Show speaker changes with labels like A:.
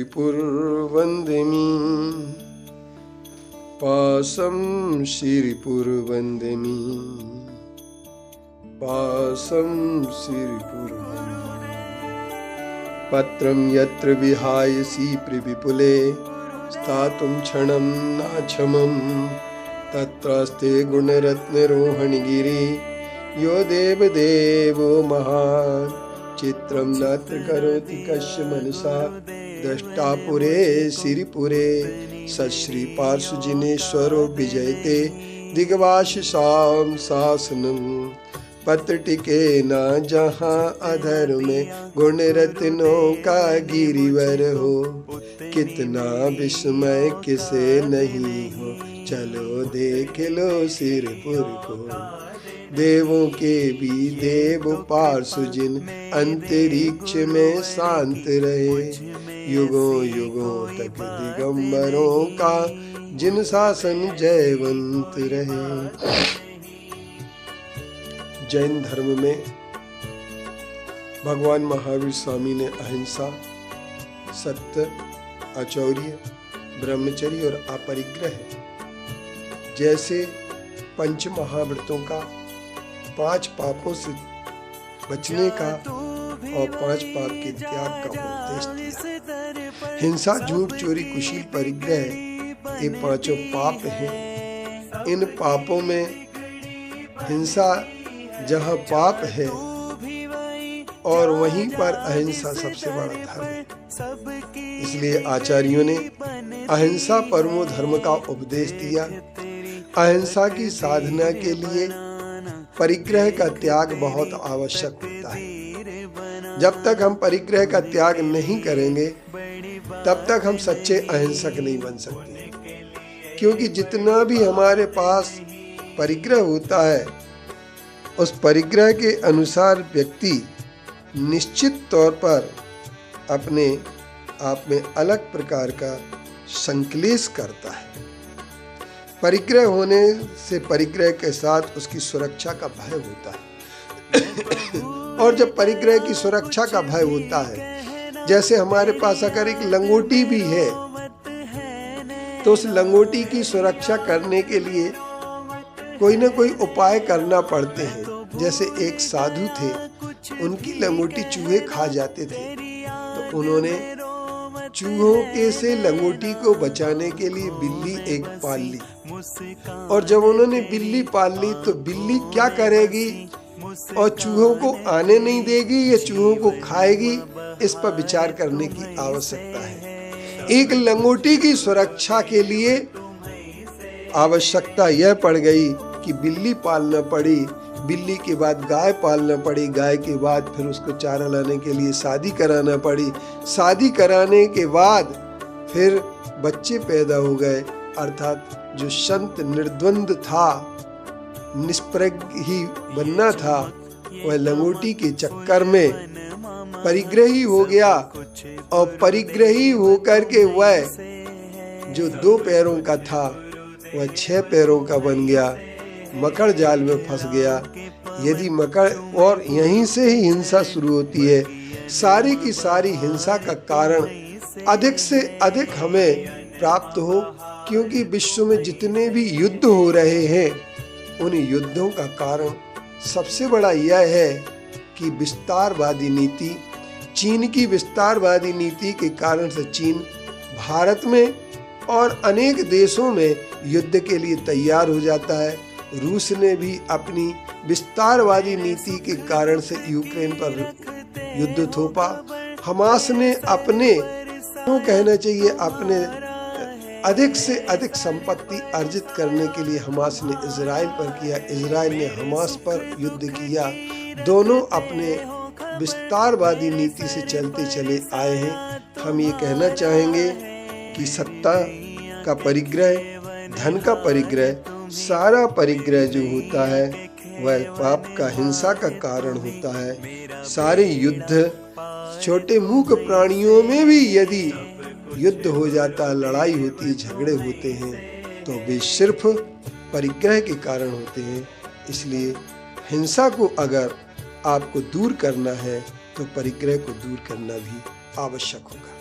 A: श्रीपुरवन्देमि पासं श्रीपुरवन्देमि पासं श्रीपुरवन्देमि पत्रं यत्र विहायसि विपुले स्थातुं क्षणं नाक्षमं तत्रास्ते गुणरत्नरोहणगिरि यो देवदेवो महान् चित्रं नात्र करोति कस्य मनसा द्रष्टा पुरे सिरिपुरे सश्री पार्श्वजिनेश्वरो विजयते दिग्वासिसां शासनम् पत्र टिके न जहाँ अधर में गुण रत्नों का गिरिवर हो कितना विस्मय किसे नहीं हो चलो देख लो सिरपुर को देवों के भी देव पार्श्वजिन अंतरिक्ष में शांत रहे युगों युगों तक दिगंबरों का जिन शासन जयवंत रहे। जैन धर्म में भगवान महावीर स्वामी ने अहिंसा, सत्य, आचौर्य, ब्रह्मचर्य और अपरिग्रह जैसे पंच महाव्रतों का 5 पापों से बचने का और 5 पाप के त्याग का उपदेश दिया। हिंसा, झूठ, चोरी, कुशील, परिग्रह ये 5 पाप हैं। इन पापों में हिंसा जहाँ पाप है और वहीं पर अहिंसा सबसे बड़ा धर्म है। इसलिए आचार्यों ने अहिंसा परमो धर्म का उपदेश दिया। अहिंसा की साधना के लिए परिग्रह का त्याग बहुत आवश्यक होता है। जब तक हम परिग्रह का त्याग नहीं करेंगे तब तक हम सच्चे अहिंसक नहीं बन सकते, क्योंकि जितना भी हमारे पास परिग्रह होता है उस परिग्रह के अनुसार व्यक्ति निश्चित तौर पर अपने आप में अलग प्रकार का संक्लेश करता है। परिग्रह होने से परिग्रह के साथ उसकी सुरक्षा का भय होता है और जब परिग्रह की सुरक्षा का भय होता है, जैसे हमारे पास अगर एक लंगोटी भी है तो उस लंगोटी की सुरक्षा करने के लिए कोई ना कोई उपाय करना पड़ते हैं। जैसे एक साधु थे, उनकी लंगोटी चूहे खा जाते थे, तो उन्होंने चूहों के से लंगोटी को बचाने के लिए बिल्ली एक पाल ली। और जब उन्होंने बिल्ली पाल ली तो बिल्ली क्या करेगी और चूहों को आने नहीं देगी या चूहों को खाएगी, इस पर विचार करने की आवश्यकता है। एक लंगोटी की सुरक्षा के लिए आवश्यकता यह पड़ गई कि बिल्ली पालना पड़ी, बिल्ली के बाद गाय पालना पड़ी, गाय के बाद फिर उसको चारा लाने के लिए शादी कराना पड़ी, शादी कराने के बाद फिर बच्चे पैदा हो गए। अर्थात जो संत निर्द्वंद था, निष्प्रज्ञ ही बनना था, वह लंगोटी के चक्कर में परिग्रही हो गया और परिग्रही होकर के वह जो 2 पैरों का था वह 6 पैरों का बन गया, मकड़ जाल में फंस गया। यदि मकड़, और यहीं से ही हिंसा शुरू होती है। सारी की सारी हिंसा का कारण अधिक से अधिक हमें प्राप्त हो, क्योंकि विश्व में जितने भी युद्ध हो रहे हैं उन युद्धों का कारण सबसे बड़ा यह है कि विस्तारवादी नीति, चीन की विस्तारवादी नीति के कारण से चीन भारत में और अनेक देशों में युद्ध के लिए तैयार हो जाता है। रूस ने भी अपनी विस्तारवादी नीति के कारण से यूक्रेन पर युद्ध थोपा। हमास ने अपने, क्यों कहना चाहिए, अपने अधिक से अधिक संपत्ति अर्जित करने के लिए हमास ने इजराइल पर किया, इजराइल ने हमास पर युद्ध किया। दोनों अपने विस्तारवादी नीति से चलते चले आए हैं। हम ये कहना चाहेंगे कि सत्ता का परिग्रह, धन का परिग्रह, सारा परिग्रह जो होता है वह पाप का, हिंसा का कारण होता है। सारे युद्ध, छोटे मूक प्राणियों में भी यदि युद्ध हो जाता, लड़ाई होती, झगड़े होते हैं तो वे सिर्फ परिग्रह के कारण होते हैं। इसलिए हिंसा को अगर आपको दूर करना है तो परिग्रह को दूर करना भी आवश्यक होगा।